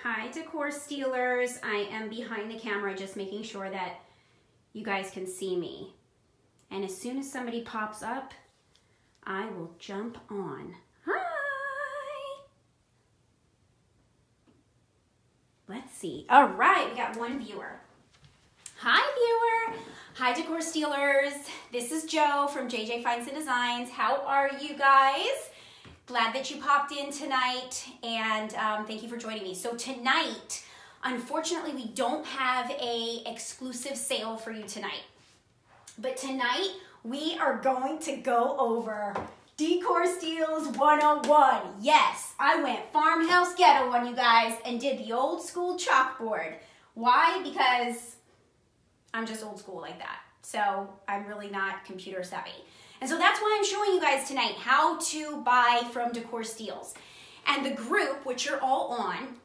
Hi, Decor Stealers. I am behind the camera just making sure that you guys can see me. And as soon as somebody pops up, I will jump on. Hi! Let's see. All right, we got one viewer. Hi, viewer. Hi, Decor Stealers. This is Jo from JJFinds&Designs. How are you guys? Glad that you popped in tonight, and thank you for joining me. So tonight, unfortunately, we don't have a exclusive sale for you tonight. But tonight, we are going to go over Decor Steals 101. Yes, I went farmhouse ghetto on you guys and did the old school chalkboard. Why? Because I'm just old school like that. So I'm really not computer savvy. And so that's why I'm showing you guys tonight how to buy from Decor Steals. And the group, which you're all on,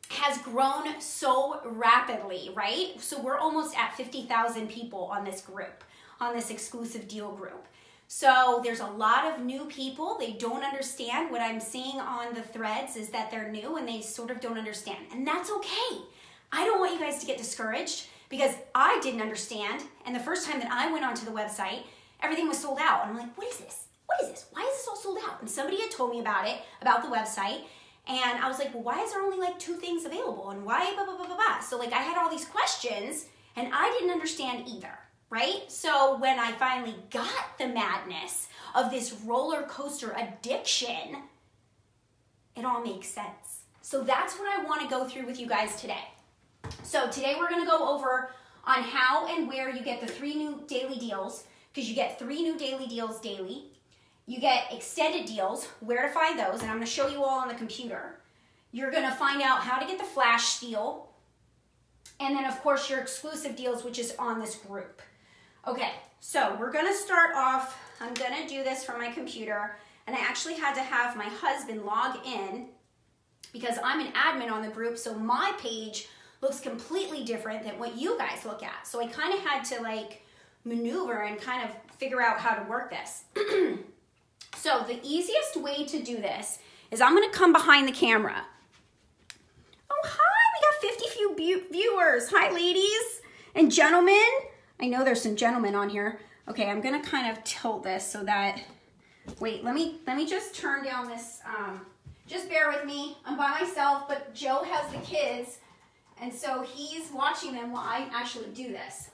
has grown so rapidly, right? So we're almost at 50,000 people on this group, on this exclusive deal group. So there's a lot of new people. They don't understand. What I'm seeing on the threads is that they're new and they sort of don't understand. And that's okay. I don't want you guys to get discouraged because I didn't understand. And the first time that I went onto the website, everything was sold out. And I'm like, what is this? What is this? Why is this all sold out? And somebody had told me about it, about the website. And I was like, well, why is there only like 2 things available? And why blah, blah, blah, blah, blah. So like I had all these questions and I didn't understand either, right? So when I finally got the madness of this roller coaster addiction, it all makes sense. So that's what I want to go through with you guys today. So today we're going to go over on how and where you get the 3 new daily deals, because you get 3 new daily deals daily. You get extended deals, where to find those, and I'm going to show you all on the computer. You're going to find out how to get the flash deal, and then of course your exclusive deals, which is on this group. Okay, so we're going to start off. I'm going to do this from my computer, and I actually had to have my husband log in because I'm an admin on the group, so my page looks completely different than what you guys look at. So I kind of had to like maneuver and kind of figure out how to work this. So the easiest way to do this is I'm going to come behind the camera. Oh, hi, we got 50 few viewers. Hi, ladies and gentlemen. I know there's some gentlemen on here. Okay, I'm going to kind of tilt this so that, wait, let me just turn down this. Just bear with me. I'm by myself, but Joe has the kids, and so he's watching them while I actually do this.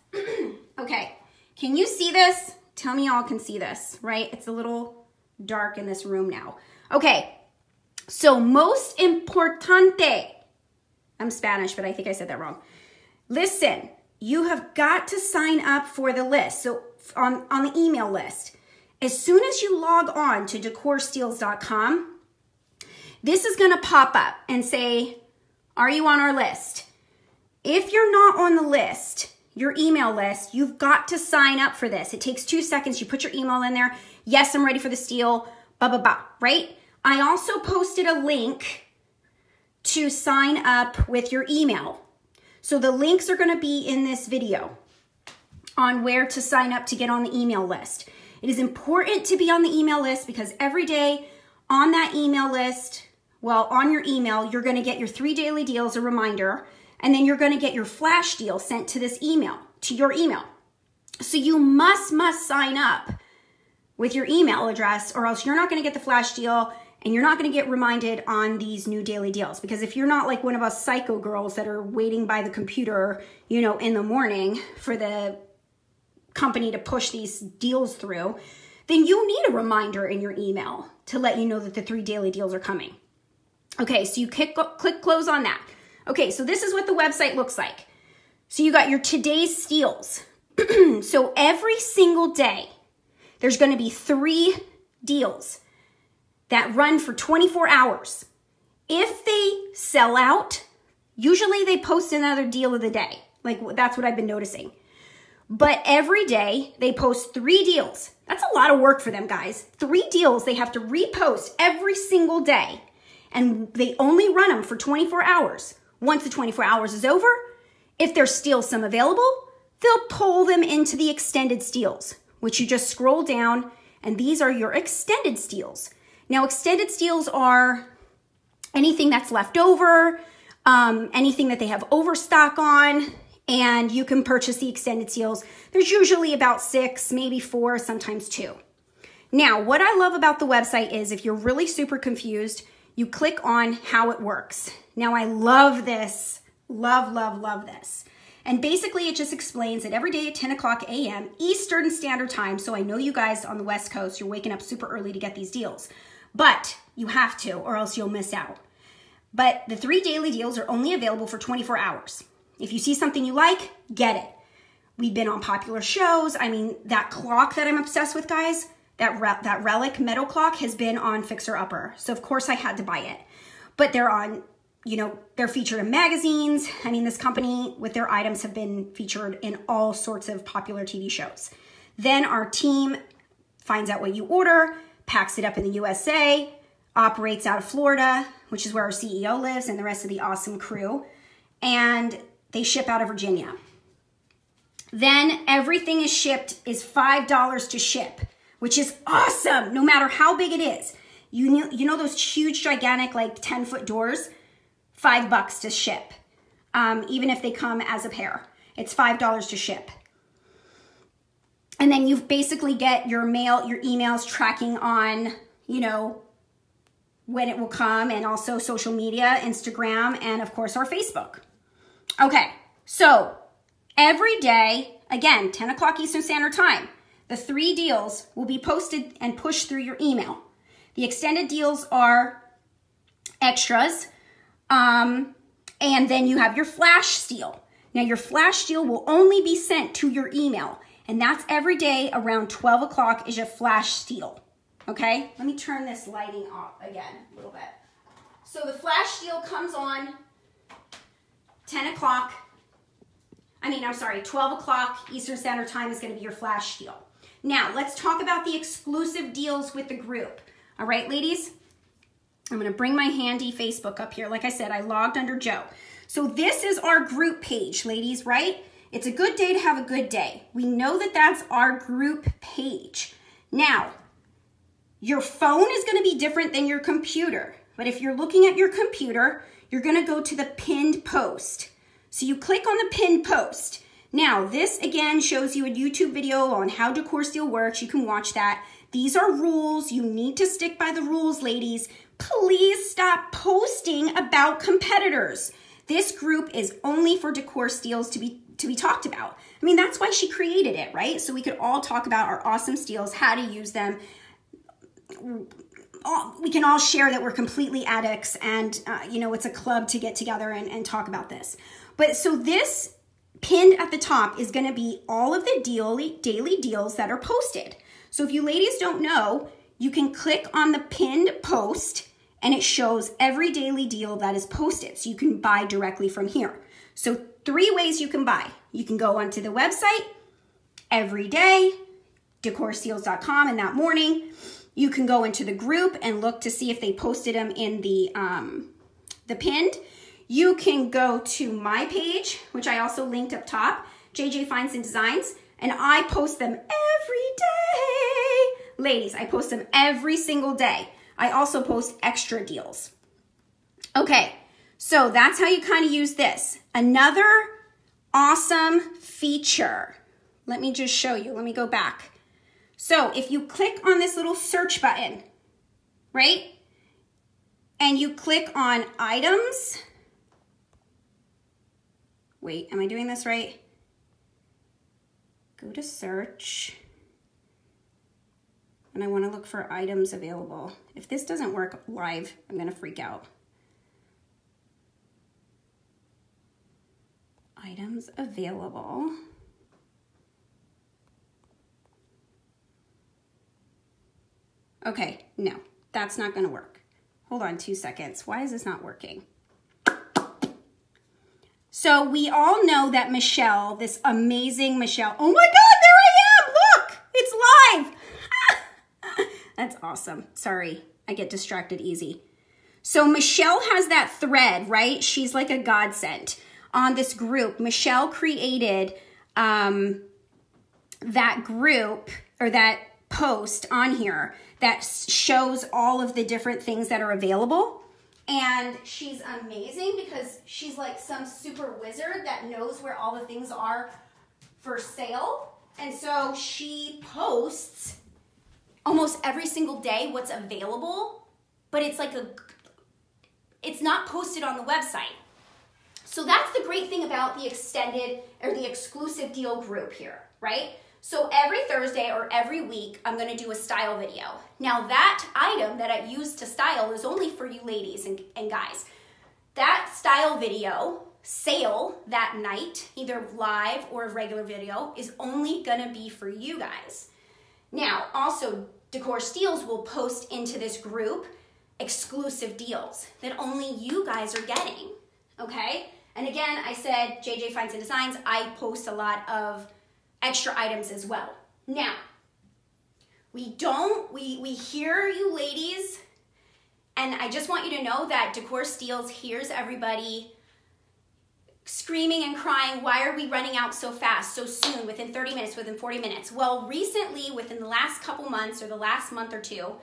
Okay, can you see this? Tell me y'all can see this, right? It's a little dark in this room now. Okay, so most importante. I'm Spanish, but I think I said that wrong. Listen, you have got to sign up for the list. So on the email list, as soon as you log on to decorsteals.com, this is going to pop up and say, are you on our list? If you're not on the list, your email list, you've got to sign up for this. It takes 2 seconds. You put your email in there. Yes, I'm ready for this deal, blah, blah, blah, right? I also posted a link to sign up with your email. So the links are going to be in this video on where to sign up to get on the email list. It is important to be on the email list because every day on that email list, well, on your email, you're going to get your 3 daily deals, a reminder, and then you're going to get your flash deal sent to this email, to your email. So you must sign up with your email address or else you're not going to get the flash deal and you're not going to get reminded on these new daily deals. Because if you're not like one of us psycho girls that are waiting by the computer, you know, in the morning for the company to push these deals through, then you need a reminder in your email to let you know that the 3 daily deals are coming. Okay, so you click close on that. Okay, so this is what the website looks like. So you got your today's steals. So every single day, there's going to be 3 deals that run for 24 hours. If they sell out, usually they post another deal of the day. Like that's what I've been noticing. But every day they post 3 deals. That's a lot of work for them, guys. 3 deals they have to repost every single day. And they only run them for 24 hours. Once the 24 hours is over, if there's still some available, they'll pull them into the extended steals, which you just scroll down, and these are your extended steals. Now, extended steals are anything that's left over, anything that they have overstock on, and you can purchase the extended deals. There's usually about 6, maybe 4, sometimes 2. Now, what I love about the website is if you're really super confused, you click on how it works. Now, I love this. Love, love, love this. And basically, it just explains that every day at 10 o'clock a.m. Eastern Standard Time, so I know you guys on the West Coast, you're waking up super early to get these deals. But you have to, or else you'll miss out. But the 3 daily deals are only available for 24 hours. If you see something you like, get it. We've been on popular shows. I mean, that clock that I'm obsessed with, guys, that Relic metal clock has been on Fixer Upper. So, of course, I had to buy it. But they're on, you know, they're featured in magazines. I mean, this company with their items have been featured in all sorts of popular TV shows. Then our team finds out what you order, packs it up in the USA, operates out of Florida, which is where our CEO lives, and the rest of the awesome crew. And they ship out of Virginia. Then everything is shipped is $5 to ship, which is awesome, no matter how big it is. You know those huge, gigantic, like 10-foot doors? $5 to ship, even if they come as a pair. It's $5 to ship. And then you basically get your mail, your emails tracking on, you know, when it will come, and also social media, Instagram, and of course our Facebook. Okay, so every day, again, 10 o'clock Eastern Standard Time, the 3 deals will be posted and pushed through your email. The extended deals are extras, and then you have your flash deal. Now, your flash deal will only be sent to your email, and that's every day around 12 o'clock is your flash deal. Okay, let me turn this lighting off again a little bit. So the flash deal comes on 10 o'clock. 12 o'clock Eastern Standard Time is going to be your flash deal. Now, let's talk about the exclusive deals with the group. All right, ladies, I'm going to bring my handy Facebook up here. Like I said, I logged under Joe. So this is our group page, ladies, right? It's a good day to have a good day. We know that that's our group page. Now, your phone is going to be different than your computer. But if you're looking at your computer, you're going to go to the pinned post. So you click on the pinned post. Now, this again shows you a YouTube video on how Decor Steal works. You can watch that. These are rules. You need to stick by the rules, ladies. Please stop posting about competitors. This group is only for Decor Steals to be talked about. I mean, that's why she created it, right? So we could all talk about our awesome steals, how to use them. We can all share that we're completely addicts, and you know, it's a club to get together and talk about this. But so this pinned at the top is going to be all of the daily deals that are posted. So if you ladies don't know, you can click on the pinned post and it shows every daily deal that is posted. So you can buy directly from here. So 3 ways you can buy. You can go onto the website every day, decorsteals.com, in that morning. You can go into the group and look to see if they posted them in the pinned. You can go to my page, which I also linked up top, JJFinds&Designs, and I post them every day. Ladies, I post them every single day. I also post extra deals. Okay, so that's how you kind of use this. Another awesome feature. Let me just show you. Let me go back. So if you click on this little search button, right? And you click on items. Wait, am I doing this right? Go to search. And I want to look for items available. If this doesn't work live, I'm going to freak out. Items available. Okay, no, that's not going to work. Hold on 2 seconds. Why is this not working? So we all know that Michelle, this amazing Michelle, oh my God, there I am. Look, it's live. That's awesome. Sorry, I get distracted easy. So Michelle has that thread, right? She's like a godsend on this group. Michelle created that group, or that post on here that shows all of the different things that are available. And she's amazing because she's like some super wizard that knows where all the things are for sale. And so she posts almost every single day what's available, but it's like it's not posted on the website. So that's the great thing about the extended or the exclusive deal group here, right? So every Thursday or every week, I'm gonna do a style video. Now that item that I use to style is only for you ladies and guys. That style video sale that night, either live or a regular video, is only gonna be for you guys. Now, also, Decor Steals will post into this group exclusive deals that only you guys are getting, okay? And again, I said JJFinds&Designs, I post a lot of extra items as well. Now, we hear you ladies, and I just want you to know that Decor Steals hears everybody screaming and crying, why are we running out so fast, so soon, within 30 minutes, within 40 minutes? Well, recently, within the last couple months or the last month or two,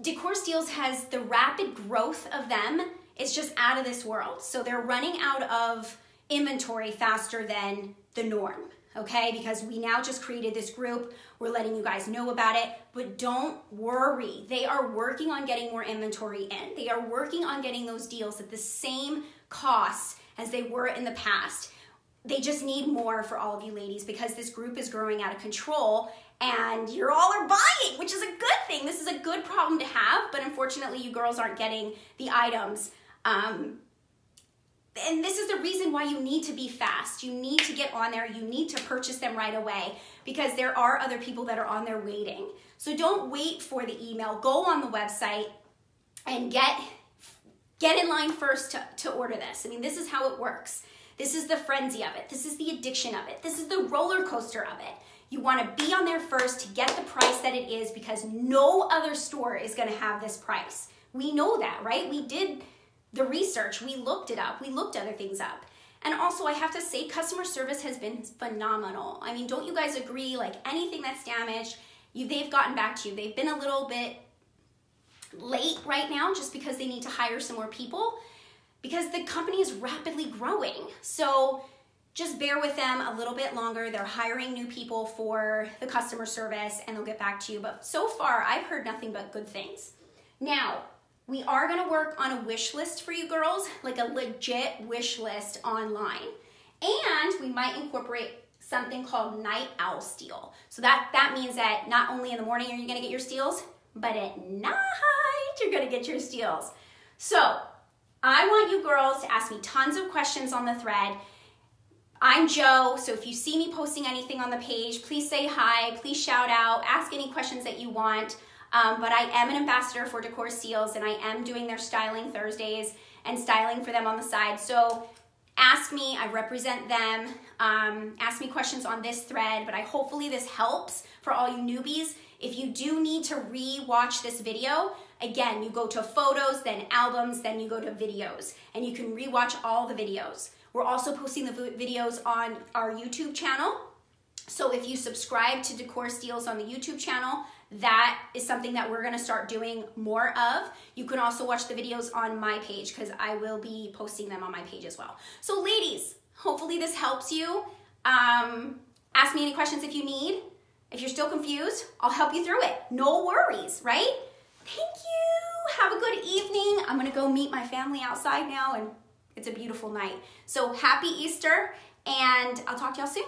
Decor Steals has the rapid growth of them. It's just out of this world. So they're running out of inventory faster than the norm, okay? Because we now just created this group. We're letting you guys know about it, but don't worry. They are working on getting more inventory in. They are working on getting those deals at the same costs as they were in the past. They just need more for all of you ladies because this group is growing out of control and you all are buying, which is a good thing. This is a good problem to have, but unfortunately you girls aren't getting the items. And this is the reason why you need to be fast. You need to get on there. You need to purchase them right away because there are other people that are on there waiting. So don't wait for the email. Go on the website and get in line first to order this. I mean, this is how it works. This is the frenzy of it. This is the addiction of it. This is the roller coaster of it. You want to be on there first to get the price that it is because no other store is going to have this price. We know that, right? We did the research. We looked it up. We looked other things up. And also, I have to say, customer service has been phenomenal. I mean, don't you guys agree? Like anything that's damaged, they've gotten back to you. They've been a little bit late right now just because they need to hire some more people because the company is rapidly growing. So just bear with them a little bit longer. They're hiring new people for the customer service and they'll get back to you. But so far, I've heard nothing but good things. Now, we are gonna work on a wish list for you girls, like a legit wish list online. And we might incorporate something called night owl steal. So that means that not only in the morning are you gonna get your steals, but at night you're gonna get your steals. So I want you girls to ask me tons of questions on the thread. I'm Jo, so if you see me posting anything on the page, please say hi, please shout out, ask any questions that you want. But I am an ambassador for Decor Steals and I am doing their styling Thursdays and styling for them on the side. So ask me, I represent them. Ask me questions on this thread, but hopefully this helps for all you newbies. If you do need to re-watch this video, again, you go to photos, then albums, then you go to videos, and you can re-watch all the videos. We're also posting the videos on our YouTube channel. So if you subscribe to Decor Steals on the YouTube channel, that is something that we're gonna start doing more of. You can also watch the videos on my page because I will be posting them on my page as well. So ladies, hopefully this helps you. Ask me any questions if you need. If you're still confused, I'll help you through it. No worries, right? Thank you. Have a good evening. I'm gonna go meet my family outside now and it's a beautiful night. So happy Easter and I'll talk to y'all soon.